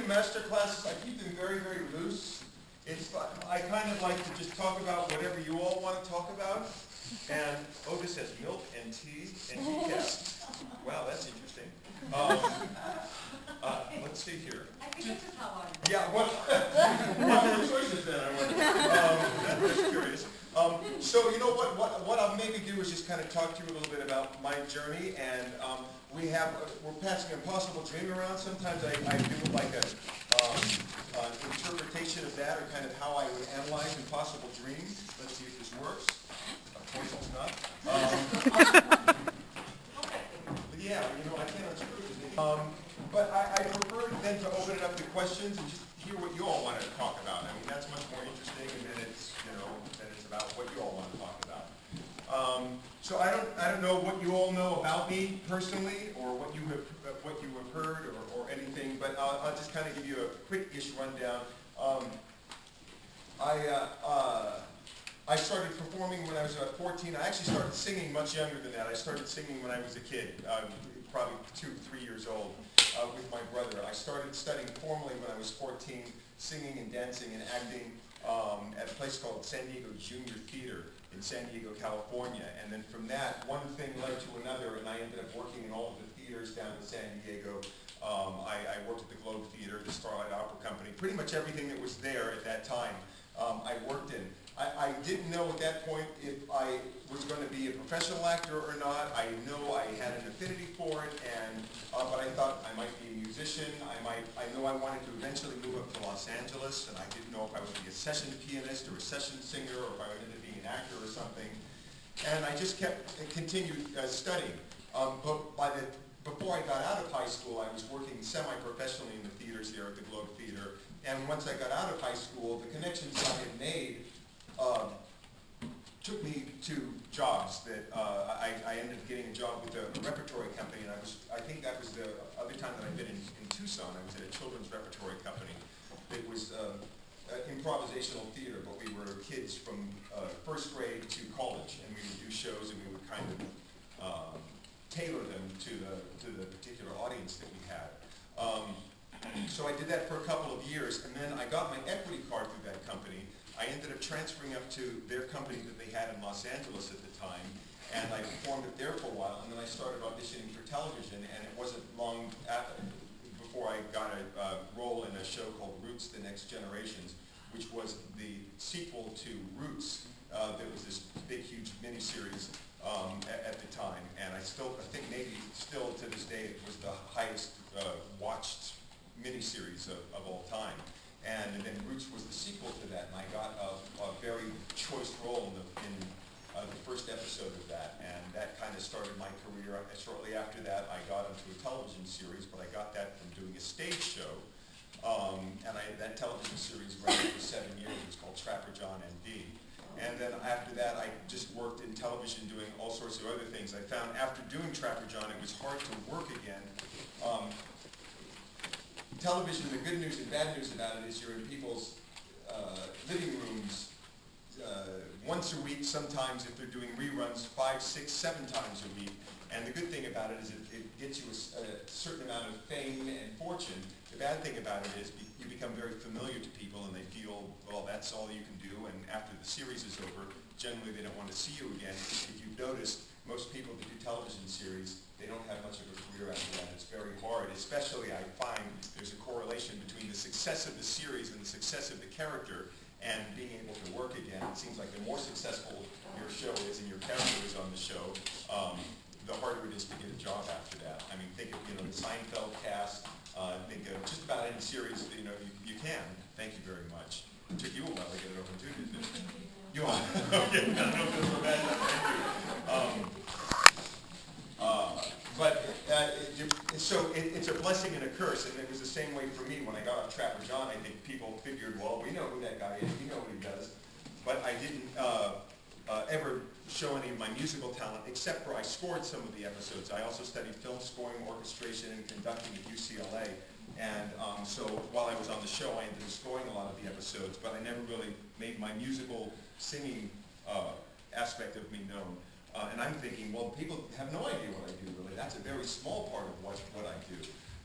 master classes, I keep them very, very loose. I kind of like to just talk about whatever you all want to talk about. And, oh, this has milk and tea and decaf. Wow, that's interesting. Let's see here. I think this is how I Yeah, what are the choices then, I wonder? That's curious. So, you know what I'll maybe do is just kind of talk to you a little bit about my journey, and we're passing Impossible Dream around. Sometimes I do like an interpretation of that, or kind of how I would analyze Impossible Dreams. Let's see if this works. Of course it's not. Yeah, you know, I can't unscrew it. But I prefer then to open it up to questions and just hear what you all want to talk about. I mean, that's much more interesting, and then it's, then it's about what you all want to talk about. So I don't know what you all know about me personally, or what you have heard, or anything. But I'll just kind of give you a quick-ish rundown. I started performing when I was about 14. I actually started singing much younger than that. I started singing when I was a kid, probably 2 or 3 years old, with my brother. I started studying formally when I was 14, singing and dancing and acting at a place called San Diego Junior Theater in San Diego, California. And then from that, one thing led to another, and I ended up working in all of the theaters down in San Diego. I worked at the Globe Theater, the Starlight Opera Company, pretty much everything that was there at that time I worked in. I didn't know at that point if I was going to be a professional actor or not. I know I had an affinity for it, but I thought I might be a musician. I know I wanted to eventually move up to Los Angeles, and I didn't know if I would be a session pianist or a session singer, or if I would end up being an actor or something. And I just continued studying. But before I got out of high school, I was working semi-professionally in the theaters there at the Globe Theater. And once I got out of high school, the connections I had made took me to jobs that I ended up getting a job with a repertory company, and I think that was the other time that I'd been in Tucson. I was at a children's repertory company. It was improvisational theater, but we were kids from first grade to college, and we would do shows, and we would kind of tailor them to the particular audience that we had. So I did that for a couple of years, and then I got my equity card through that company. I ended up transferring up to their company that they had in Los Angeles at the time, and I performed it there for a while, and then I started auditioning for television, and it wasn't long before I got a role in a show called Roots: The Next Generations, which was the sequel to Roots. There was this big, huge miniseries at the time, and I think maybe still to this day it was the highest watched miniseries of all time. And then Roots was the sequel to that, and I got a very choice role in the first episode of that, and that kind of started my career. Shortly after that, I got into a television series, but I got that from doing a stage show, and that television series ran for 7 years. It was called Trapper John MD. And then after that, I just worked in television doing all sorts of other things. I found after doing Trapper John, it was hard to work again. Television, the good news and bad news about it is you're in people's living rooms once a week, sometimes if they're doing reruns 5, 6, 7 times a week. And the good thing about it is it gets you a certain amount of fame and fortune. The bad thing about it is you become very familiar to people, and they feel, well, that's all you can do, and after the series is over, generally they don't want to see you again. If you've noticed, most people that do television series, they don't have much of a career after that. It's very hard, especially I find there's a correlation between the success of the series and the success of the character and being able to work again. It seems like the more successful your show is and your character is on the show, the harder it is to get a job after that. I mean, think of the Seinfeld cast. Think of just about any series you can. Thank you very much. It took you a while to get it over too, didn't it? You are. Okay. I don't know if this was bad. Thank you. So it's a blessing and a curse, and it was the same way for me when I got on Trapper John. I think people figured, well, we know who that guy is, we know what he does, but I didn't ever show any of my musical talent, except for I scored some of the episodes. I also studied film scoring, orchestration, and conducting at UCLA, and so while I was on the show, I ended up scoring a lot of the episodes, but I never really made my musical singing aspect of me known. And I'm thinking, well, people have no idea what I do, really. That's a very small part of what I do.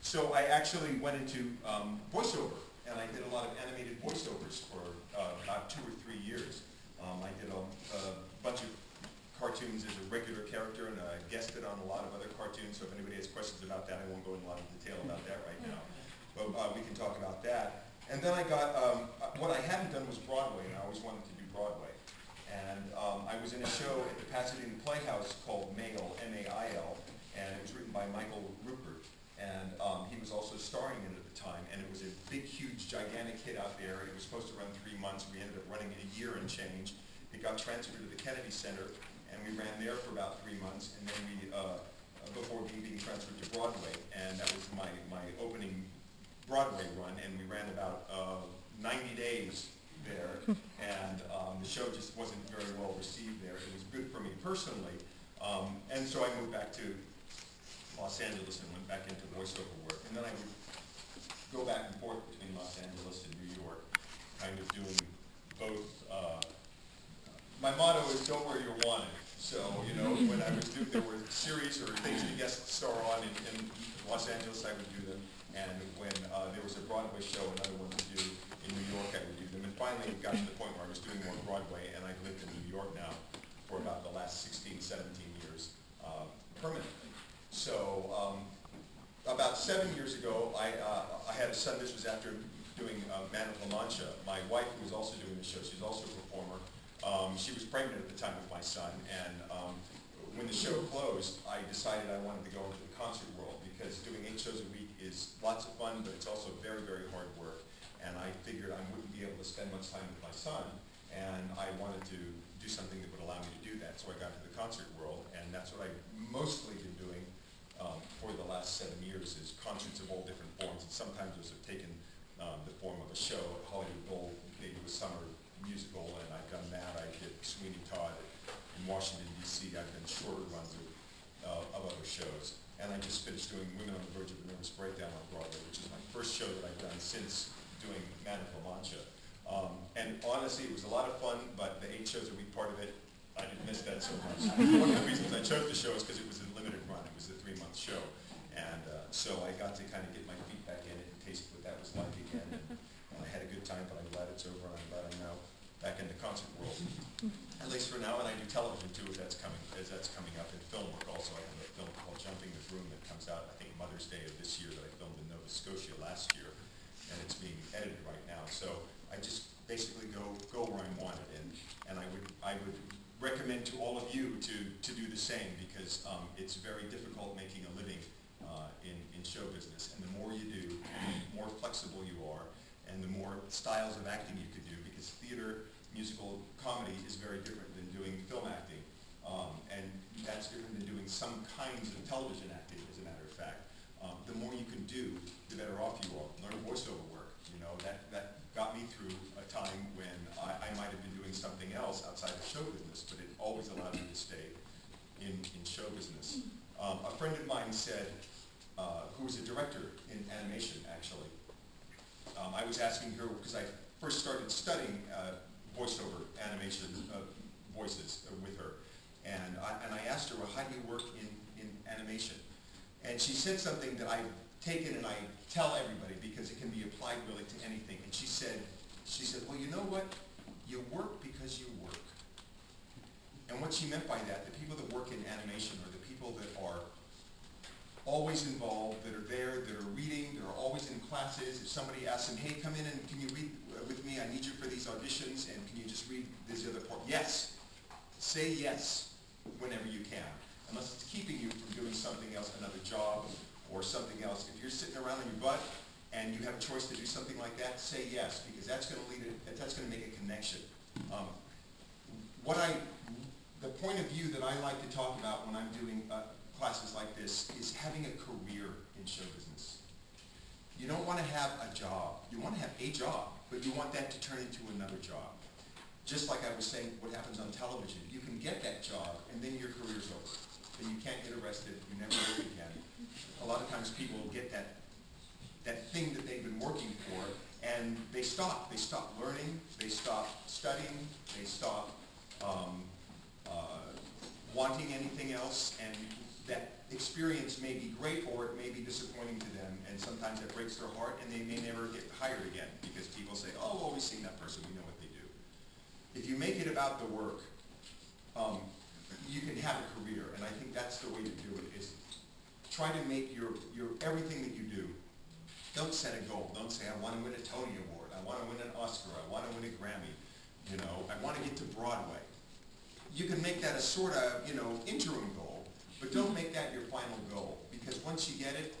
So I actually went into voiceover, and I did a lot of animated voiceovers for about 2 or 3 years. I did a bunch of cartoons as a regular character, and I guested on a lot of other cartoons, so if anybody has questions about that, I won't go in a lot of detail about that right now. But we can talk about that. And then I got, what I hadn't done was Broadway, and I always wanted to do Broadway. And I was in a show at the Pasadena Playhouse called Mail, M-A-I-L, and it was written by Michael Rupert. And he was also starring in it at the time, and it was a big, huge, gigantic hit out there. It was supposed to run 3 months. We ended up running it a year and change. It got transferred to the Kennedy Center, and we ran there for about 3 months, and then we, before being transferred to Broadway, and that was my opening Broadway run, and we ran about 90 days there, and the show just wasn't very well received there. It was good for me personally, and so I moved back to Los Angeles and went back into voiceover work. And then I would go back and forth between Los Angeles and New York, kind of doing both. My motto is go where you're wanted. So, you know, when I was doing, there were series or things to guest star on in Los Angeles, I would do them. And when there was a Broadway show, another one to do in New York, I would do them. And finally it got to the point where I was doing more Broadway, and I've lived in New York now for about the last 16, 17 years permanently. So about 7 years ago, I had a son. This was after doing Man of La Mancha. My wife, who was also doing the show, she's also a performer. She was pregnant at the time with my son, and when the show closed, I decided I wanted to go into the concert world, because doing 8 shows a week is lots of fun, but it's also very, very hard work. And I figured I wouldn't be able to spend much time with my son, and I wanted to do something that would allow me to do that. So I got into the concert world, and that's what I've mostly been doing for the last 7 years, is concerts of all different forms. And sometimes those have taken the form of a show. At Hollywood Bowl, they do a summer musical, and I've done that. I did Sweeney Todd in Washington, D.C. I've done shorter runs of other shows. And I just finished doing Women on the Verge of a Nervous Breakdown on Broadway, which is my first show that I've done since doing Man of La Mancha. And honestly, it was a lot of fun, but the 8 shows a week part of it, I didn't miss that so much. One of the reasons I chose the show is because it was a limited run. It was a 3-month show. And so I got to kind of get my feet back in it and taste what that was like again. And I had a good time, but I'm glad it's over, and I'm glad I'm now back in the concert world. At least for now, and I do television too, as that's coming up, and film work also. I have a film called Jumping the Broom that comes out, I think, Mother's Day of this year, that I filmed in Nova Scotia last year, and it's being edited right now. So I just basically go where I'm wanted, and I would recommend to all of you to do the same, because it's very difficult making a living in show business. And the more you do, the more flexible you are, and the more styles of acting you could do, because theater, musical, comedy is very different than doing film acting. And that's different than doing some kinds of television acting, as a matter of fact. The more you can do, the better off you are. Learn voiceover work. You know, that got me through a time when I might have been doing something else outside the show business, but it always allowed me to stay in show business. A friend of mine said, who was a director in animation, actually, I was asking her, because I first started studying voiceover animation voices with her, and I asked her, well, how do you work in animation? And she said something that I've taken and I tell everybody, because it can be applied really to anything. And she said, well, you know what? You work because you work. And what she meant by that, the people that work in animation are the people that are always involved, that are there, that are reading, that are always in classes. If somebody asks them, hey, come in and can you read with me? I need you for these auditions, and can you just read this other part? Yes. Say yes whenever you can, unless it's keeping you from doing something else, another job or something else. If you're sitting around on your butt and you have a choice to do something like that, say yes, because that's going to make a connection. The point of view that I like to talk about when I'm doing classes like this is having a career in show business. You don't want to have a job. You want to have a job, but you want that to turn into another job. Just like I was saying, what happens on television. You can get that job, and then your career's over. Then you can't get arrested. You never work again. A lot of times people get that thing that they've been working for, and they stop. They stop learning. They stop studying. They stop wanting anything else. And that experience may be great or it may be disappointing to them, and sometimes that breaks their heart, and they may never get hired again because people say, oh, well, we've seen that person, we know what they do. If you make it about the work, you can have a career, and I think that's the way to do it, is try to make your everything that you do. Don't set a goal. Don't say, I want to win a Tony Award, I want to win an Oscar, I want to win a Grammy, you know, I want to get to Broadway. You can make that a sort of, you know, interim goal, but don't make that your final goal, because once you get it,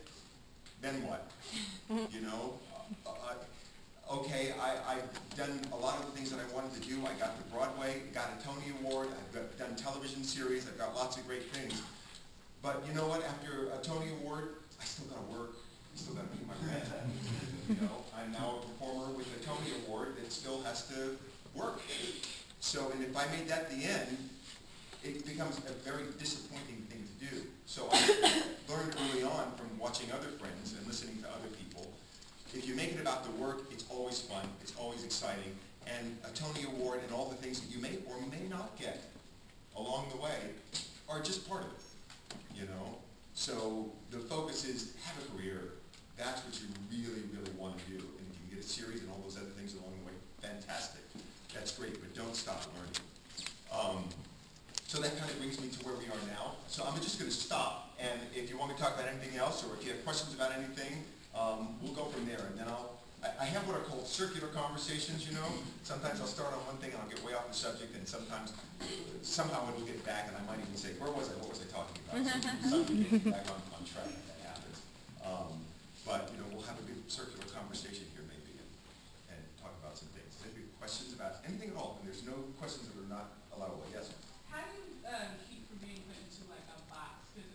then what? You know? Okay, I've done a lot of the things that I wanted to do. I got to Broadway, got a Tony Award, I've done television series, I've got lots of great things. But you know what? After a Tony Award, I still got to work. I still got to pay my rent. You know, I'm now a performer with a Tony Award that still has to work. So, and if I made that the end, it becomes a very disappointing thing to do. So I learned early on from watching other friends and listening to other people, if you make it about the work, it's always fun, it's always exciting, and a Tony Award and all the things that you may or may not get along the way are just part of it, you know? So the focus is have a career. That's what you really, really want to do. And if you can get a series and all those other things along the way, fantastic. That's great, but don't stop learning. So that kind of brings me to where we are now. So I'm just going to stop, and if you want me to talk about anything else, or if you have questions about anything, we'll go from there. And then I have what are called circular conversations, you know. Sometimes I'll start on one thing and I'll get way off the subject, and sometimes, somehow it'll get back, and I might even say, where was I? What was I talking about? So something get me back on track, if that happens. But, you know, we'll have a good circular conversation here maybe, and talk about some things. Any questions about anything at all? And there's no questions that are not allowable. Yes? How do you keep from being put into like a box? Because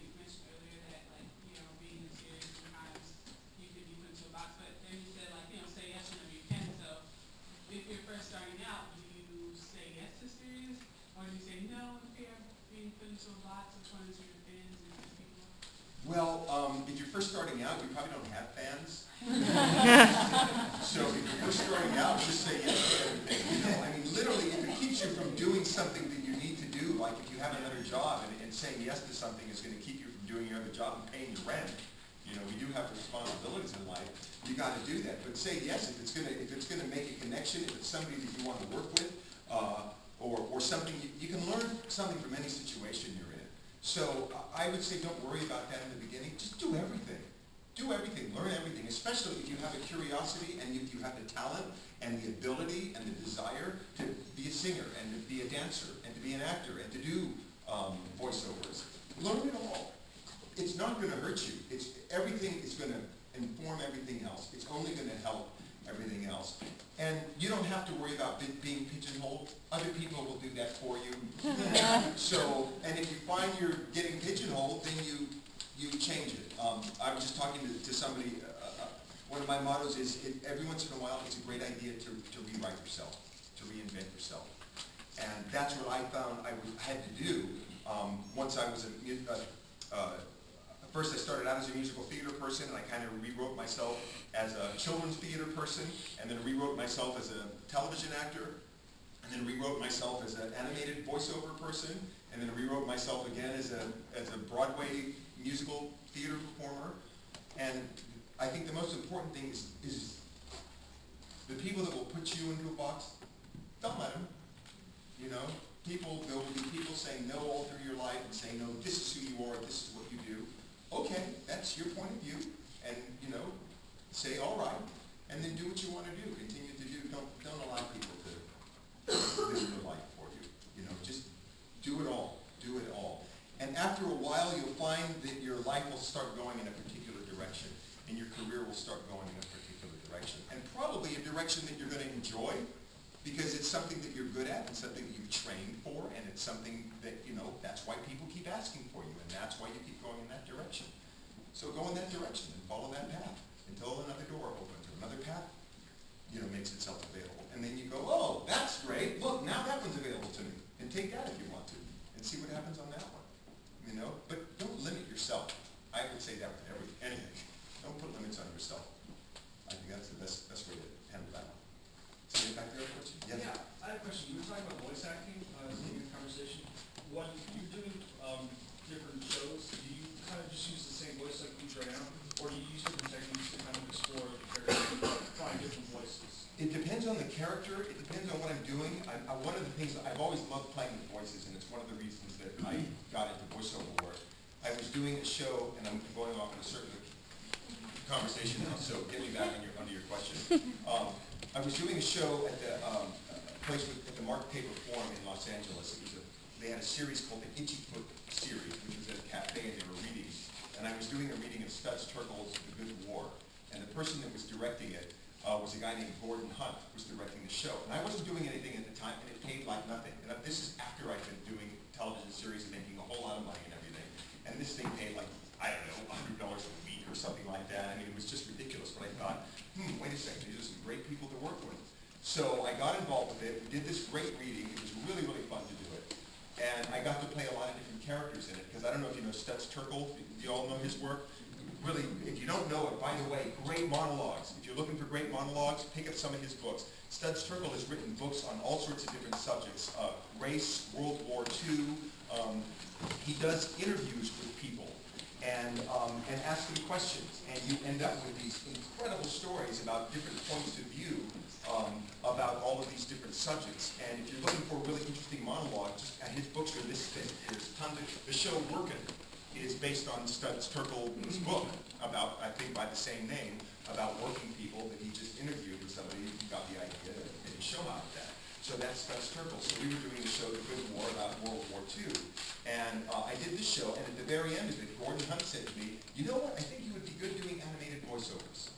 you mentioned earlier that, like, you know, being in series, sometimes you could be put into a box, but then you said, like, you know, say yes whenever you can. So if you're first starting out, do you say yes to series, or do you say no if you're being put into a box according to your fans and your people? Well, if you're first starting out, you probably don't have fans. So if you're first starting out, just say yes to everything. You know, I mean, literally, if it keeps you from doing something that you need to do, like if you have another job and saying yes to something is going to keep you from doing your other job and paying your rent, you know, we do have responsibilities in life. You got to do that, but say yes if it's going to make a connection, if it's somebody that you want to work with, or something you can learn something from any situation you're in. So I would say don't worry about that in the beginning. Just do everything. Do everything, learn everything, especially if you have a curiosity and if you have the talent and the ability and the desire to be a singer and to be a dancer and to be an actor and to do voiceovers. Learn it all. It's not going to hurt you. Everything is going to inform everything else. It's only going to help everything else. And you don't have to worry about being pigeonholed. Other people will do that for you. So, and if you find you're getting pigeonholed, then you change it. I was just talking to somebody, one of my mottos is, every once in a while, it's a great idea to rewrite yourself, to reinvent yourself. And that's what I found I had to do once I was first I started out as a musical theater person, and I kind of rewrote myself as a children's theater person, and then rewrote myself as a television actor, and then rewrote myself as an animated voiceover person, and then rewrote myself again as a Broadway musical theater performer. And I think the most important thing is the people that will put you into a box, don't let them. You know, there will be people saying no all through your life and saying no, this is who you are, this is what you do. Okay, that's your point of view, and you know, say all right, and then do what you want to do. Continue to do. Don't allow people to live your life for you. You know, just do it all. Do it all. And after a while, you'll find that your life will start going in a particular direction, and your career will start going in a particular direction, and probably a direction that you're going to enjoy, because it's something that you're good at and something that you've trained for, and it's something that, you know, that's why people keep asking for you, and that's why you keep going in that direction. So go in that direction and follow that path until another door opens or another path, you know, makes itself available. And then you go, oh, that's great. Look, now that one's available to me. And take that if you want to, and see what happens on that one. You know, but don't limit yourself. I would say that with anything. Don't put limits on yourself. I think that's the best way to handle that one. So get back to your question. Yes? Yeah, I had a question. You were talking about voice acting in the conversation. When you're doing different shows, do you kind of just use the same voice like you right now, or do you use different techniques to kind of explore the character, try different voices? It depends on the character. It depends on what I'm doing. One of the things, I've always loved playing with voices, and it's one of the reasons that I got into voiceover work. I was doing a show, and I'm going off in a certain conversation now, so get me back onto your question. I was doing a show at the place at the Mark Paper Forum in Los Angeles. They had a series called the Itchy Foot series, which was at a cafe, and they were reading. And I was doing a reading of Studs Terkel's The Good War. And the person that was directing it was a guy named Gordon Hunt, who was directing the show. And I wasn't doing anything at the time, and it paid like nothing. And this is after I'd been doing television series and making a whole lot of money and everything. And this thing paid like, I don't know, $100 a week or something like that. I mean, it was just ridiculous. But I thought, wait a second, these are some great people to work with. So I got involved with it. We did this great reading. It was really, really fun to do it. And I got to play a lot of different characters in it, because I don't know if you know Studs Terkel. Do you all know his work? Really, if you don't know it, by the way, great monologues. If you're looking for great monologues, pick up some of his books. Studs Terkel has written books on all sorts of different subjects, race, World War II. He does interviews with people and asks them questions. And you end up with these incredible stories about different points of view about all of these different subjects. And if you're looking for a really interesting monologue, just his books are this thin. There's tons of, the show Workin' is based on Studs Terkel's book about, I think by the same name, about working people that he just interviewed with somebody who got the idea to make a show out of that. So that's Studs Terkel. So we were doing the show The Good War about World War II. And I did this show, and at the very end of it, Gordon Hunt said to me, you know what, I think you would be good doing animated voiceovers,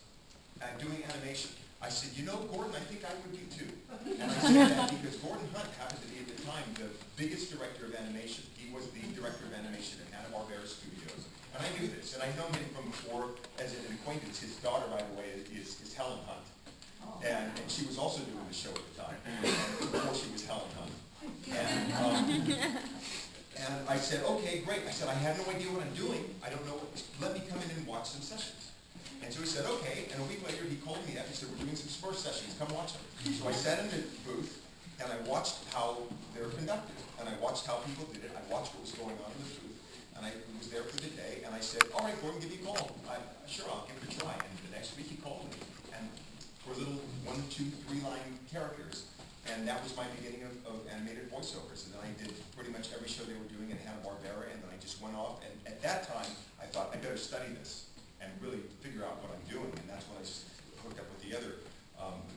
doing animation. I said, you know, Gordon, I think I would be too. And I said that because Gordon Hunt happened to be at the time the biggest director of animation. He was the director of animation at Hanna-Barbera Studios. And I knew this, and I'd known him from before as an acquaintance. His daughter, by the way, is Helen Hunt. And she was also doing the show at the time, before she was Helen Hunt. And I said, okay, great. I said, I have no idea what I'm doing. I don't know. Let me come in and watch some sessions. And so he said, okay, and a week later he called me up. He said, we're doing some sports sessions. Come watch them. So I sat in the booth, and I watched how they were conducted. And I watched how people did it. I watched what was going on in the booth. And I was there for the day, and I said, all right, Gordon, give me a call. Sure, I'll give it a try. And the next week he called me, and for little 1, 2, 3-line characters. And that was my beginning of animated voiceovers. And then I did pretty much every show they were doing at Hanna-Barbera, and then I just went off. And at that time, I thought, I better study this and really figure out what I'm doing. And that's when I just hooked up with the other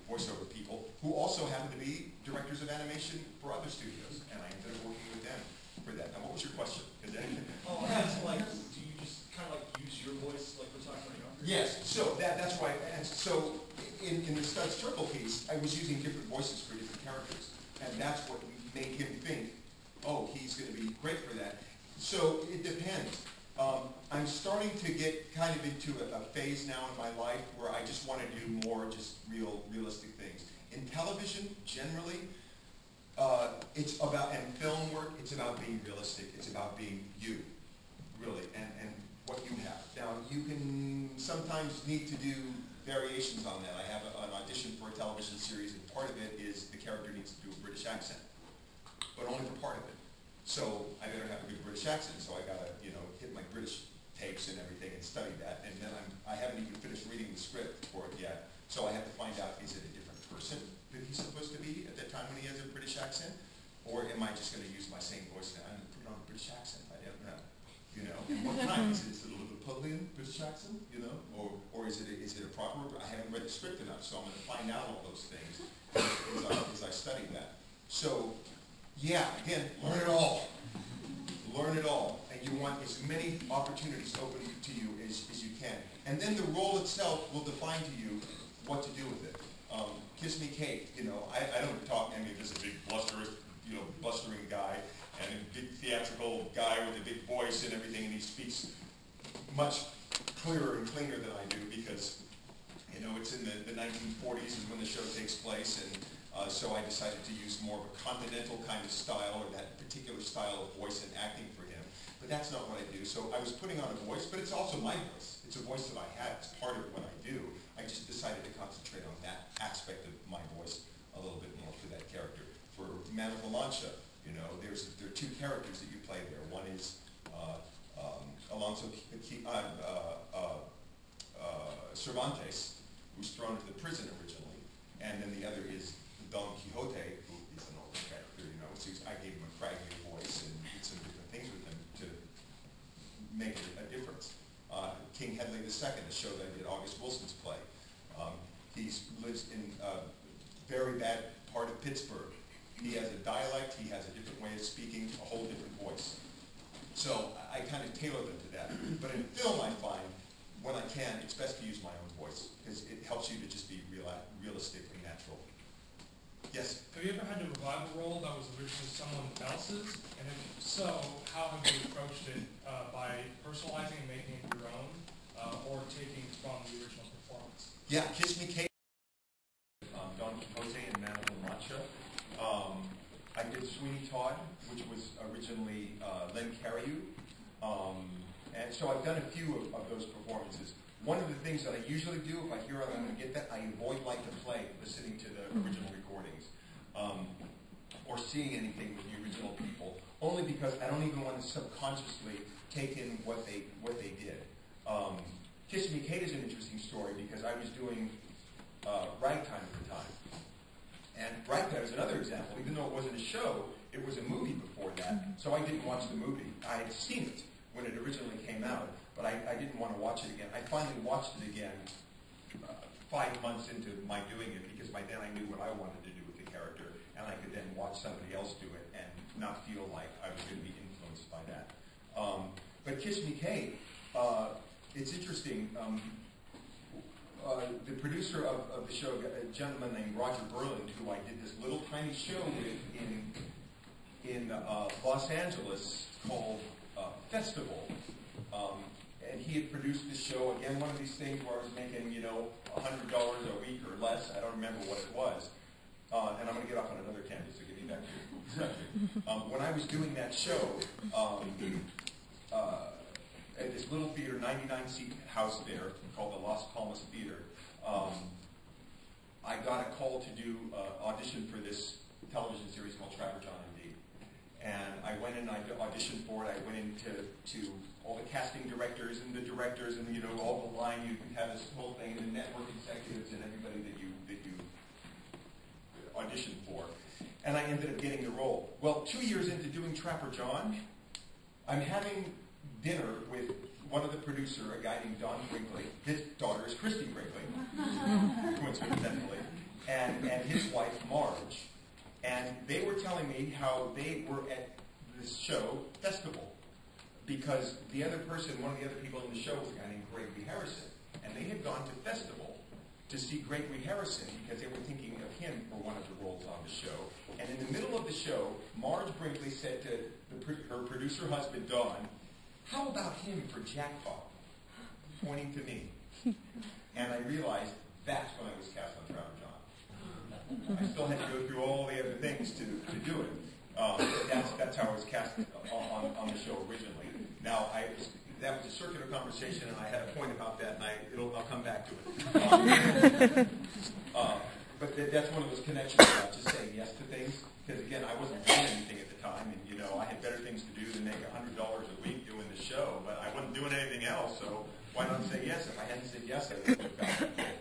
voiceover people who also happen to be directors of animation for other studios. And I ended up working with them for that. Now, what was your question? Is that anything? Oh, that's like, do you just kind of like use your voice like we're talking right now? Yes, so that's why. And so in the Studs Terkel piece, I was using different voices for different characters. And that's what made him think, oh, he's going to be great for that. So it depends. I'm starting to get kind of into a phase now in my life where I just want to do more just realistic things. In television, generally, it's about, and film work, it's about being realistic. It's about being you, really, and what you have. Now, you can sometimes need to do variations on that. I have an audition for a television series, and part of it is the character needs to do a British accent, but only for part of it. So I better have a good British accent, so I gotta, hit my British tapes and everything and study that. And then I haven't even finished reading the script for it yet, so I have to find out, is it a different person that he's supposed to be at that time when he has a British accent? Or am I just gonna use my same voice now? I'm gonna put it on a British accent, I don't know. And what kind? Is it a Liverpudlian British accent, or is it a proper, I haven't read the script enough, so I'm gonna find out all those things as I study that. So, yeah, again, learn it all. Learn it all, and you want as many opportunities open to you as you can. And then the role itself will define to you what to do with it. Kiss Me Kate, I don't talk, this is a big blustering guy, and a big theatrical guy with a big voice and everything, and he speaks much clearer and cleaner than I do because, it's in the 1940s is when the show takes place, and so I decided to use more of a continental kind of style, or that particular style of voice and acting for him. But that's not what I do. So I was putting on a voice, but it's also my voice. It's a voice that I have. It's part of what I do. I just decided to concentrate on that aspect of my voice a little bit more for that character. For Man of La Mancha, there are 2 characters that you play there. One is Alonso Cervantes, who's thrown into the prison originally, and then the other is Don Quixote, who is an older character, you know. So I gave him a craggy voice and did some different things with him to make it a difference. King Hedley II, the show that I did, August Wilson's play. He lives in a very bad part of Pittsburgh. He has a dialect, he has a different way of speaking, a whole different voice. So I kind of tailor them to that. But in film, I find, when I can, it's best to use my own voice, because it helps you to just be realistic and natural. Yes? Have you ever had to revive a role that was originally someone else's? And if so, how have you approached it? By personalizing and making it your own, or taking from the original performance? Yeah, Kiss Me Kate, Don Quixote and Man of La Mancha. I did Sweeney Todd, which was originally Len Cariou. And so I've done a few of those performances. One of the things that I usually do, if I hear I'm going to get that, I avoid light to play, listening to the original recordings, or seeing anything with the original people, only because I don't even want to subconsciously take in what they did. Kiss Me Kate is an interesting story because I was doing Ragtime at the time. And Ragtime is another example. Even though it wasn't a show, it was a movie before that, so I didn't watch the movie. I had seen it when it originally came out, but I didn't want to watch it again. I finally watched it again 5 months into my doing it, because by then I knew what I wanted to do with the character, and I could then watch somebody else do it and not feel like I was going to be influenced by that. But Kiss Me Kate, it's interesting. The producer of the show, a gentleman named Roger Berland, who I did this little tiny show with in Los Angeles called Festival. And he had produced this show, again, one of these things where I was making, $100 a week or less. I don't remember what it was. And I'm going to get off on another tangent, so get me back to the subject. When I was doing that show, at this little theater, 99-seat house there, called the Las Palmas Theater, I got a call to do audition for this television series called Trapper John MD. And I went in and I auditioned for it. I went into all the casting directors and the directors and, all the line. You have this whole thing, and the network executives and everybody that you auditioned for. And I ended up getting the role. Well, 2 years into doing Trapper John, I'm having dinner with one of the producer, a guy named Don Brinkley. His daughter is Christy Brinkley, coincidentally, and his wife, Marge. And they were telling me how they were at this show, Festival, because the other person, one of the other people in the show was a guy named Gregory Harrison. And they had gone to Festival to see Gregory Harrison because they were thinking of him for one of the roles on the show. And in the middle of the show, Marge Brinkley said to her producer husband, Don, "How about him for Jackpot?" Pointing to me. And I realized that's when I was cast on Trapper John. I still had to go through all the other things to do it. That's how I was cast on the show originally. Now, that was a circular conversation, and I had a point about that, and I'll come back to it. But that's one of those connections about just saying yes to things, because again, I wasn't doing anything at the time, and I had better things to do than make $100 a week doing the show, but I wasn't doing anything else, so why not say yes? If I hadn't said yes, I would have gotten it.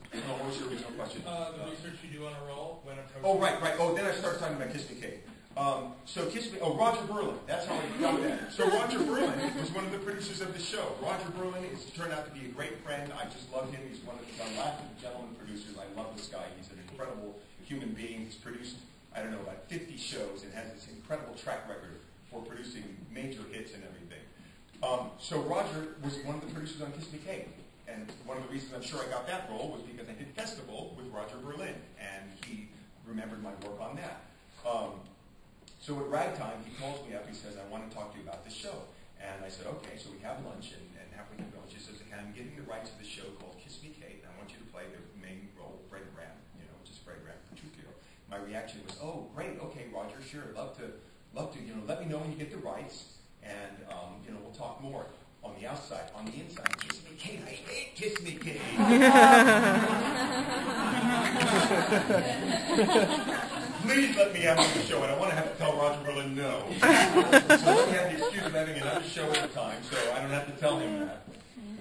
What was your original question? The research you do on a role when approaching. Oh, right. Oh, then I started talking about Kiss Me Kate. Roger Berland. That's how I got that. So Roger Berland was one of the producers of the show. Roger Berland has turned out to be a great friend. I just love him. He's one of the last gentleman producers. I love this guy. He's an incredible human being. He's produced, about 50 shows and has this incredible track record for producing major hits and everything. So Roger was one of the producers on Kiss Me Kate. And one of the reasons I'm sure I got that role was because I did Festival with Roger Berland, and he remembered my work on that. So at Ragtime, he calls me up. He says, "I want to talk to you about the show." And I said, "Okay." So we have lunch, and halfway through lunch, he says, "I'm getting the rights to the show called Kiss Me Kate, and I want you to play the main role, Fred Graham, which is Fred Graham Petruchio." My reaction was, "Oh, great. Okay, Roger, sure. Love to. Let me know when you get the rights, and we'll talk more." On the outside, on the inside, Kiss Me Kate. I hate Kiss Me Kate. please let me have another show. I don't want to have to tell Roger Berlin no. So let me have the excuse of having another show at a time, so I don't have to tell him that.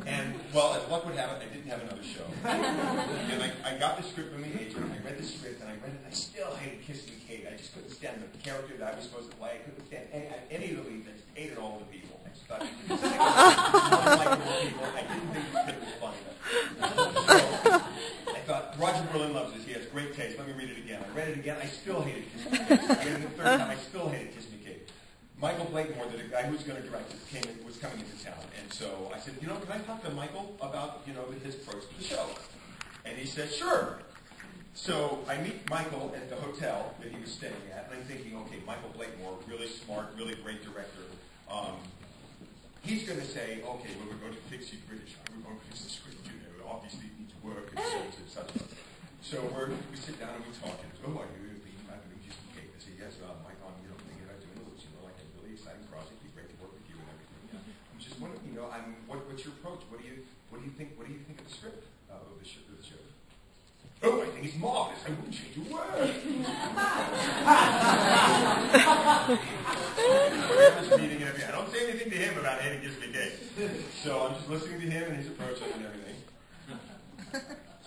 And, well, as luck would have it, I didn't have another show. And I got the script from the agent, I read the script, and I read it, and I still hated Kiss Me Kate. I just couldn't stand the character that I was supposed to play. I couldn't stand any of the leads. I just hated all the people. I just thought it was unlikable people. I didn't think the script was funny enough. So I thought, Roger Berlin loves this. He has great taste. Let me read it again. I read it again. I still hated Kiss Me Kate. I read it the third time. I still hated Kiss Me Kate. Michael Blakemore, the guy who was going to direct it, was coming into town. And so I said, can I talk to Michael about, his approach to the show? And he said, sure. So I meet Michael at the hotel that he was staying at, and I'm thinking, okay, Michael Blakemore, really smart, really great director. He's going to say, okay, well, we're going to fix you British. We're going to fix the script. Obviously it needs work, and such. So we sit down and we talk, and he goes, oh, are you thinking about doing Kiss Me Kate? I say, yes, Mike, thinking about doing it. Like a really exciting project. It'd be great to work with you and everything. Yeah. I'm just wondering, what's your approach? What do you think of the script of the show? Oh, I think it's marvelous. I wouldn't change a word. I don't say anything to him about hating Kiss Me Kate. So I'm just listening to him and his approach and everything.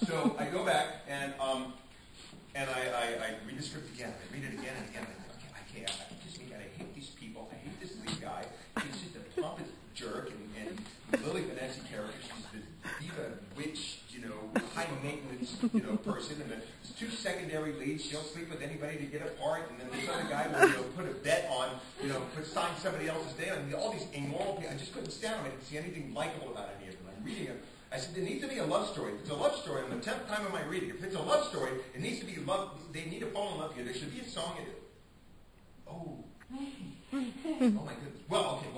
So I go back and I read the script again. I read it again and again. I can't. Kiss Me Kate. I hate these people. I hate this lead guy. He's just a pompous jerk. And Lily Vanessa character, she's this diva witch, high maintenance, person. And there's two secondary leads. She'll sleep with anybody to get a part. And then this other guy will, put a bet on, sign somebody else's name. I mean, all these immoral people. I just couldn't stand them. I didn't see anything likable about any of them. I'm reading it. I said, there needs to be a love story. If it's a love story, on the 10th time of my reading, if it's a love story, it needs to be love. They need to fall in love here. There should be a song in it. Oh. Oh my goodness. Well, okay.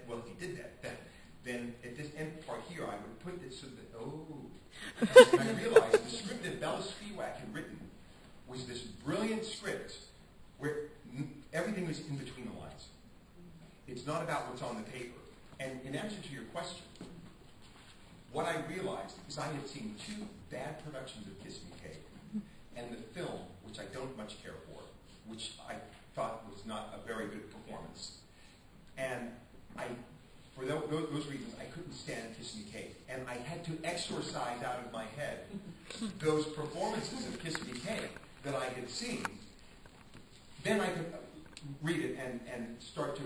Well, if he did that, then at this end part here, I would put this so that, And I realized the script that Bella Spiewak had written was this brilliant script where everything was in between the lines. It's not about what's on the paper. And in answer to your question, what I realized is I had seen two bad productions of Kiss Me Kate, and the film, which I don't much care for, which I thought was not a very good performance. And for those reasons, I couldn't stand Kiss Me Kate. And I had to exorcise out of my head those performances of Kiss Me Kate that I had seen. Then I could read it and start to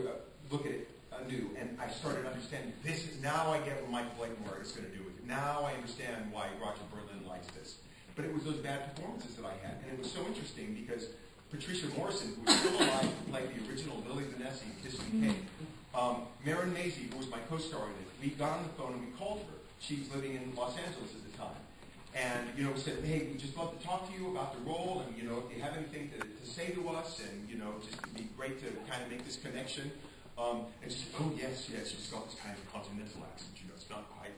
look at it anew. And I started understanding now I get what Michael Blakemore is going to do with it. Now I understand why Roger Berlin likes this. But it was those bad performances that I had. And it was so interesting because Patricia Morrison, who was still alive to play the original Lily Vanessa in Kiss Me Kate, Marin Mazzie, who was my co-star in it, we got on the phone and we called her. She was living in Los Angeles at the time. And, we said, hey, we'd just love to talk to you about the role, and, if you have anything to say to us, and, just it'd be great to kind of make this connection. And she said, oh, yes, she's got this kind of continental accent, it's not quite,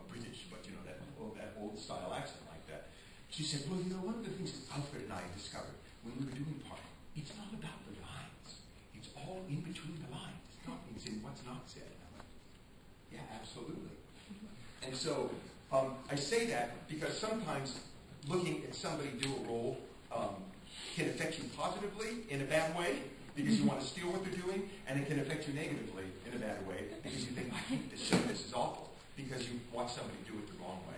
British, but, that old style accent like that. She said, well, one of the things that Alfred and I discovered when we were doing part, it's not about the lines. It's all in between the lines. It's in what's not said. And I'm like, yeah, absolutely. And so I say that because sometimes looking at somebody do a role can affect you positively in a bad way because you want to steal what they're doing, and it can affect you negatively in a bad way because you think, I hate this show, this is awful, because you watch somebody do it the wrong way.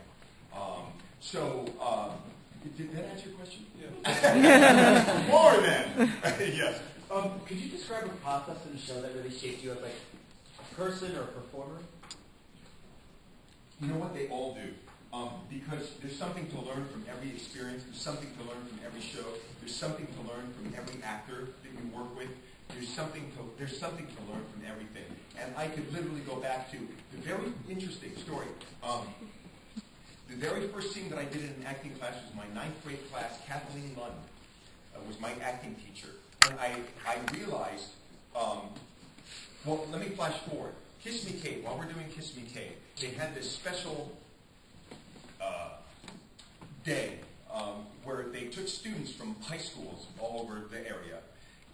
Did that answer your question? Yeah. More than. Yes. Could you describe a process in the show that really shaped you as like a person or a performer? You know what? They all do. Because there's something to learn from every experience. There's something to learn from every show. There's something to learn from every actor that you work with. There's something to learn from everything. And I could literally go back to the very interesting story. The very first scene that I did in an acting class was my 9th grade class. Kathleen Lunn was my acting teacher. And I realized, well, let me flash forward. Kiss Me Kate, while we're doing Kiss Me Kate, they had this special day where they took students from high schools all over the area.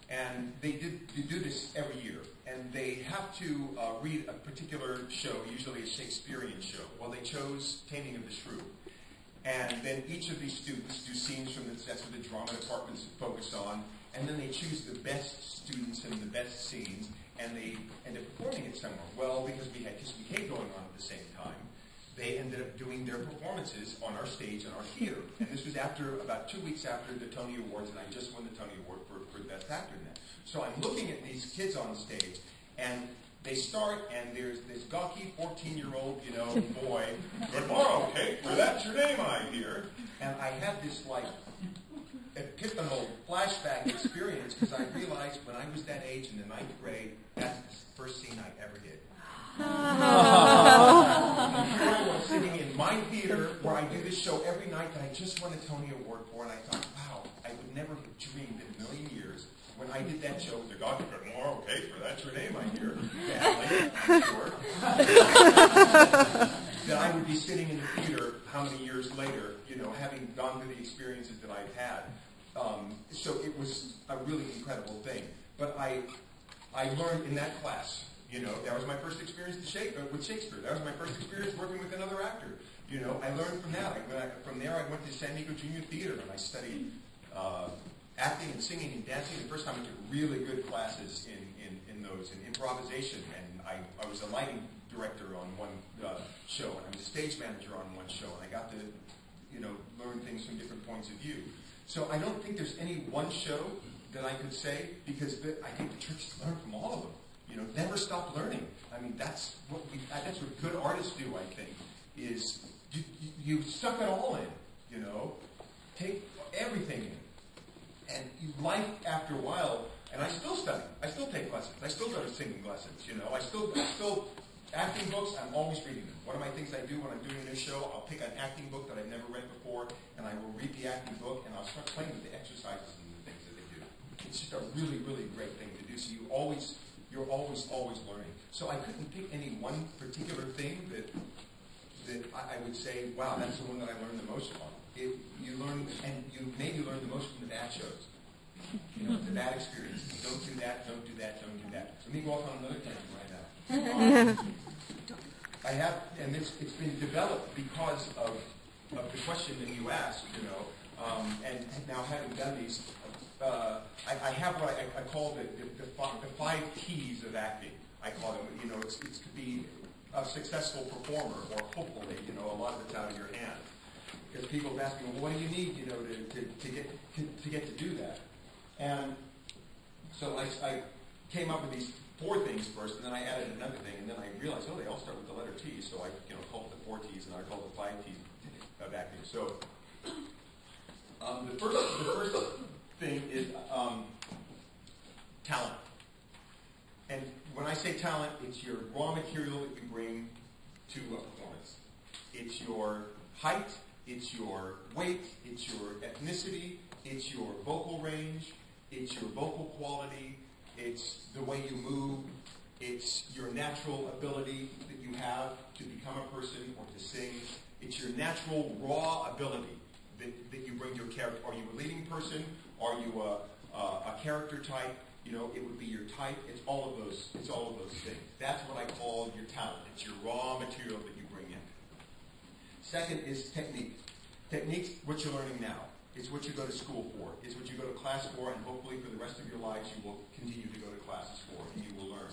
And they do this every year. And they have to read a particular show, usually a Shakespearean show. Well, they chose Taming of the Shrew. And then each of these students do scenes from that's what the drama departments focus on. And then they choose the best students and the best scenes, and they end up performing it somewhere. Well, because we had Kiss Me Kate going on at the same time, they ended up doing their performances on our stage in our theater. And this was about 2 weeks after the Tony Awards, and I just won the Tony Award for the Best Actor in that. So I'm looking at these kids on stage, and they start, and there's this gawky 14-year-old, boy, "Good morrow, Kate, for that's your name, I hear." And I had this, epiphanical flashback experience, because I realized when I was that age in the 9th grade, that's the first scene I ever did. Here I was sitting in my theater where I do this show every night that I just won a Tony Award for, and I thought, wow, I would never have dreamed in a million years when I did that show with the God, "Good morrow, Kate, for that's your name, I hear," badly, I'm sure, that I would be sitting in the theater how many years later, having gone through the experiences that I've had. So it was a really incredible thing. But I learned in that class, that was my first experience with Shakespeare. That was my first experience working with another actor. I learned from that. From there, I went to San Diego Junior Theater, and I studied acting and singing and dancing. The first time I took really good classes in improvisation, and I was a lighting director on one show, and I was a stage manager on one show, and I got to learn things from different points of view. So I don't think there's any one show that I could say, because I think the trick is to learn from all of them. Never stop learning. I mean, that's what good artists do, I think, is you suck it all in, take everything in. And life, after a while, and I still study, I still take lessons, I still go to singing lessons, I still acting books, I'm always reading them. One of my things I do when I'm doing this show, I'll pick an acting book that I've never read before, and I will read the acting book, and I'll start playing with the exercises and the things that they do. It's just a really, really great thing to do. So you're always learning. So I couldn't pick any one particular thing that I would say, wow, that's the one that I learned the most from. You learn, and you maybe learn the most from the bad shows. The bad experiences. Don't do that, don't do that, don't do that. Let me go off on another tangent right now. I have, and it's been developed because of the question that you asked, and now having done these, I have what I call the 5 T's of acting. I call them, it could be a successful performer, or hopefully, a lot of it's out of your hand. Because people have asked me, well, what do you need, to get to do that? And so I came up with these 4 things first, and then I added another thing, and then I realized, they all start with the letter T, so I called it the 4 T's, and I called it the 5 T's of acting. So the first thing is talent. And when I say talent, it's your raw material that you bring to a performance. It's your height, it's your weight, it's your ethnicity, it's your vocal range, it's your vocal quality, it's the way you move, it's your natural ability that you have to become a person or to sing. It's your natural raw ability that you bring to a character. Are you a leading person? Are you a character type? It would be your type. It's all of those things. That's what I call your talent. It's your raw material that you bring in. Second is technique. Technique's what you're learning now. It's what you go to school for. It's what you go to class for, and hopefully for the rest of your lives you will continue to go to classes for, and you will learn.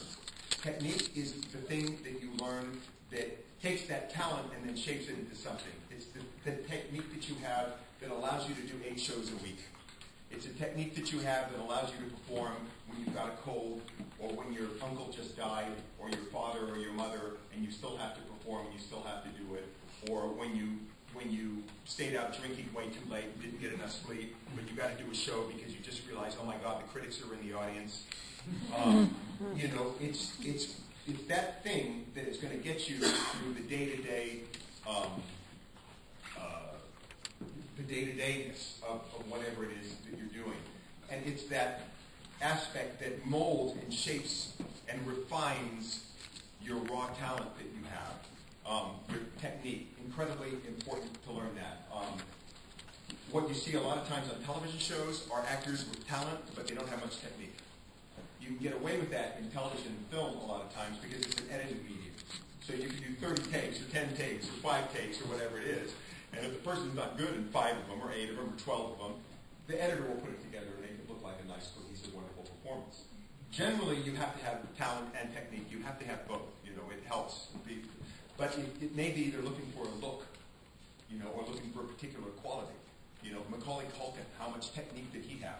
Technique is the thing that you learn that takes that talent and then shapes it into something. It's the technique that you have that allows you to do 8 shows a week. It's a technique that you have that allows you to perform when you've got a cold, or when your uncle just died, or your father or your mother, and you still have to perform and you still have to do it, or when you stayed out drinking way too late, didn't get enough sleep, but you got to do a show because you just realized, oh my God, the critics are in the audience. It's that thing that is going to get you through the day-to-day, the day-to-dayness of whatever it is that you're doing. And it's that aspect that molds and shapes and refines your raw talent that you have. Your technique, incredibly important to learn that. What you see a lot of times on television shows are actors with talent, but they don't have much technique. You can get away with that in television and film a lot of times because it's an edited medium. So you can do 30 takes or 10 takes or 5 takes or whatever it is, And if the person's not good in 5 of them, or 8 of them, or 12 of them, the editor will put it together and make it look like a nice, cohesive, wonderful performance. Generally, you have to have talent and technique. You have to have both. You know, it helps. But it may be they're looking for a look, you know, or looking for a particular quality. You know, Macaulay Culkin, how much technique did he have?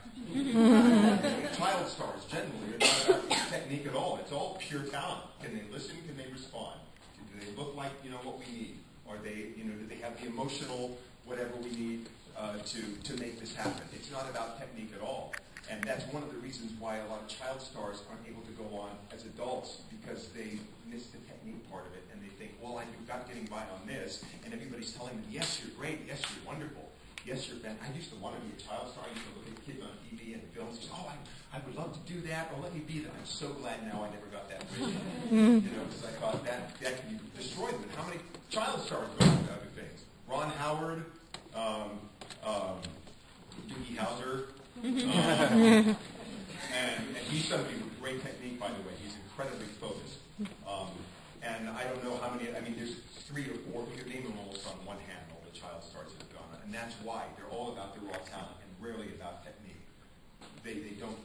Child stars generally are not about technique at all. It's all pure talent. Can they listen? Can they respond? Do they look like, you know, what we need? Are they, you know, do they have the emotional whatever we need to make this happen? It's not about technique at all. And that's one of the reasons why a lot of child stars aren't able to go on as adults, because they miss the technique part of it, and they think, well, I'm not getting by on this, and everybody's telling them, yes, you're great, yes, you're wonderful, yes, you're fantastic. I used to want to be a child star. I used to look at kids on TV and films and say, oh, I would love to do that, or let me be that. I'm so glad now I never got that wish. You know, because I thought that can destroy them. And how many child stars go on to other things? Ron Howard, Doogie Howser, and he's somebody with great technique, by the way. He's incredibly focused. And I don't know how many, I mean, there's 3 or 4, we could name them almost on one hand, all the child stars that have gone on. And that's why. They're all about the raw talent and rarely about technique. They don't,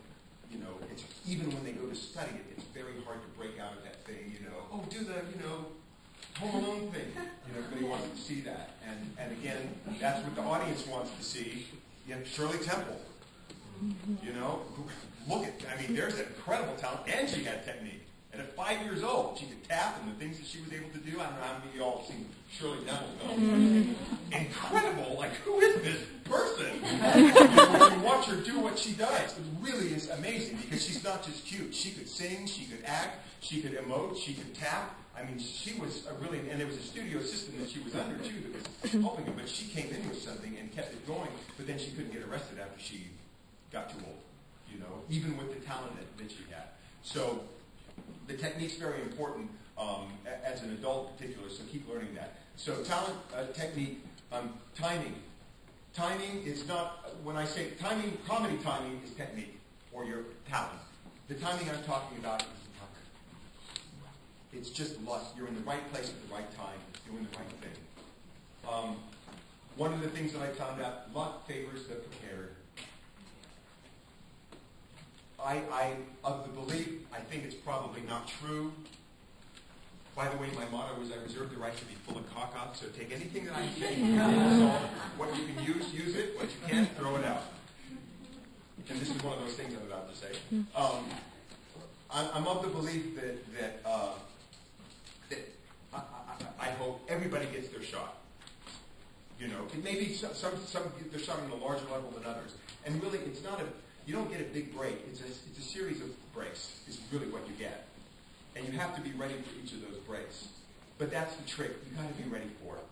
you know, it's, even when they go to study it, it's very hard to break out of that thing, you know, oh, do the, you know, Home Alone thing. You know, everybody wants to see that. And again, that's what the audience wants to see. You know, Shirley Temple. You know, look at, I mean, there's an incredible talent, and she had technique. And at 5 years old, she could tap, and the things that she was able to do, I don't know how many of you all have seen Shirley Temple films. Incredible, like, who is this person? When you watch her do what she does, it really is amazing, because she's not just cute. She could sing, she could act, she could emote, she could tap. I mean, she was a really, and there was a studio assistant that she was under, too, that was helping her, but she came in with something and kept it going, but then she couldn't get arrested after she got too old, you know, even with the talent that she had. So the technique's very important as an adult in particular, so keep learning that. So talent, technique, timing. Timing is not, when I say timing, comedy timing is technique, or your talent. The timing I'm talking about is luck. It's just luck. You're in the right place at the right time, doing the right thing. One of the things that I found out, luck favors the prepared. I of the belief, I think it's probably not true. By the way, my motto is I reserve the right to be full of cock-up, so take anything that I say. So what you can use it. What you can't, throw it out. And this is one of those things I'm about to say. I'm of the belief that I hope everybody gets their shot. You know, it may be some get their shot on a larger level than others. And really, it's not a, you don't get a big break. It's a series of breaks is really what you get. And you have to be ready for each of those breaks. But that's the trick. You've got to be ready for it.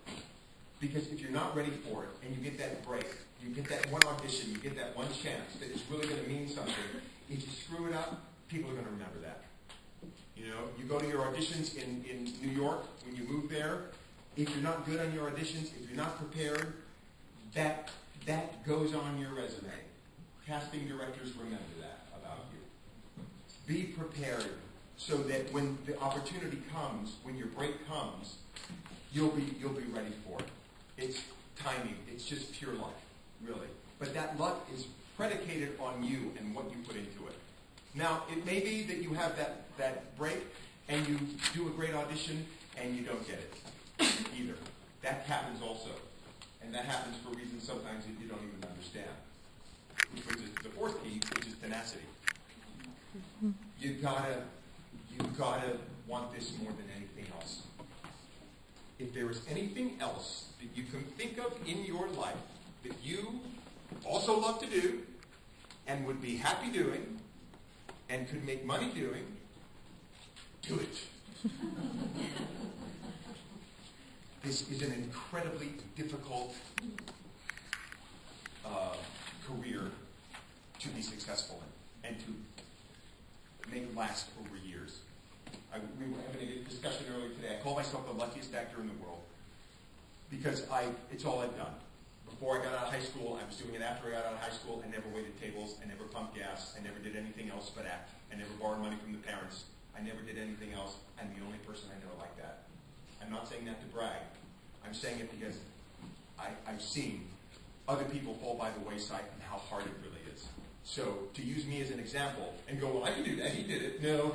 Because if you're not ready for it, and you get that break, you get that one audition, you get that one chance that is really going to mean something, if you screw it up, people are going to remember that. You know, you go to your auditions in New York, when you move there, if you're not good on your auditions, if you're not prepared, that goes on your resume. Casting directors remember that about you. Be prepared so that when the opportunity comes, when your break comes, you'll be ready for it. It's timing. It's just pure luck, really. But that luck is predicated on you and what you put into it. Now, it may be that you have that break and you do a great audition and you don't get it either. That happens also. And that happens for reasons sometimes that you don't even understand. Which is the fourth key, which is tenacity. You've gotta want this more than anything else. If there is anything else that you can think of in your life that you also love to do and would be happy doing and could make money doing, do it. This is an incredibly difficult career to be successful in and to make it last over years. We were having a discussion earlier today. I call myself the luckiest actor in the world because it's all I've done. Before I got out of high school, I was doing it after I got out of high school. I never waited tables. I never pumped gas. I never did anything else but act. I never borrowed money from the parents. I never did anything else. I'm the only person I know like that. I'm not saying that to brag. I'm saying it because I've seen other people fall by the wayside and how hard it really is. So to use me as an example and go, well, I can do that, he did it. No.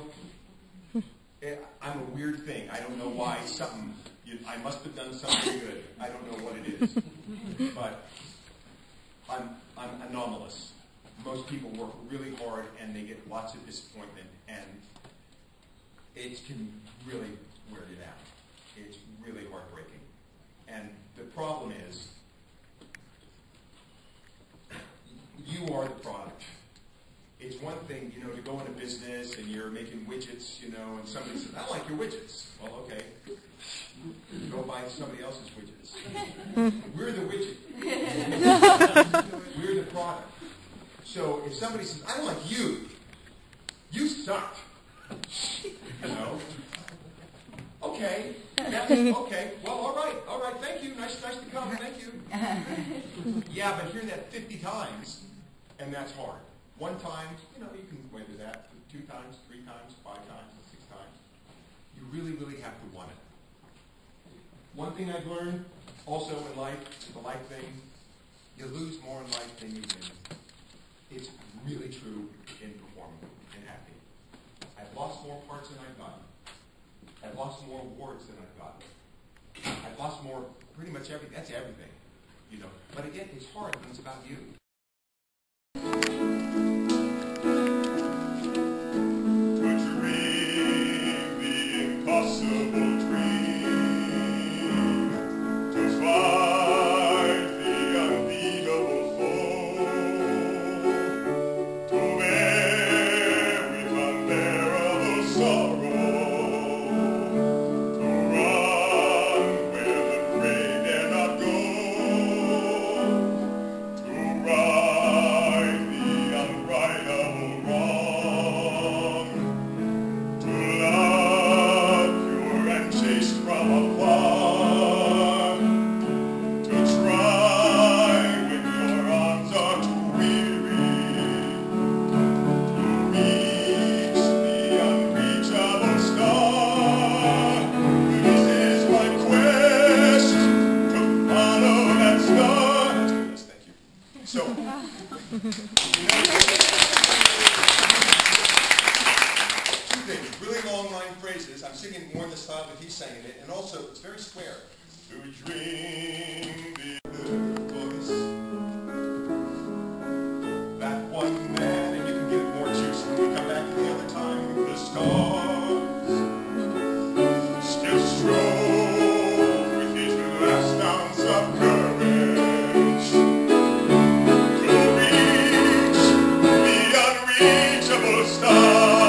I'm a weird thing. I don't know why I must have done something good. I don't know what it is. But I'm anomalous. Most people work really hard and they get lots of disappointment, and it can really wear you down. It's really heartbreaking. And the problem is, you are the product. It's one thing, to go into business and you're making widgets, and somebody says, I like your widgets. Well, okay. Go buy somebody else's widgets. We're the widget. We're the product. So if somebody says, I don't like you, you suck. Okay. Okay. Well, all right. Thank you. Nice to come. Thank you. Yeah, but hear that 50 times, and that's hard. One time, you can weather that. 2 times, 3 times, 5 times, 6 times. You really, really have to want it. One thing I've learned also in life, the life thing, you lose more in life than you win. It's really true in performing and acting. I've lost more parts than I've gotten. I've lost more awards than I've gotten. I've lost more, pretty much everything. That's everything, But again, it's hard when it's about you. To dream the impossible dream, to fight the unbeatable foe, to bear with unbearable sorrow, to run where the brave dare not go, to right the unrightable wrong, to love pure and chaste from afar, to try when your arms are too weary, to reach the unreachable star. This is my quest, to follow that star. Yes, thank you. So, two things, really long line phrases. I'm singing more in the style that he's singing it, and also it's very square. To dream the voice, that one man, and you can get it more juicy when we come back to the other time. The stars still strove with his last ounce of courage to reach the unreachable star.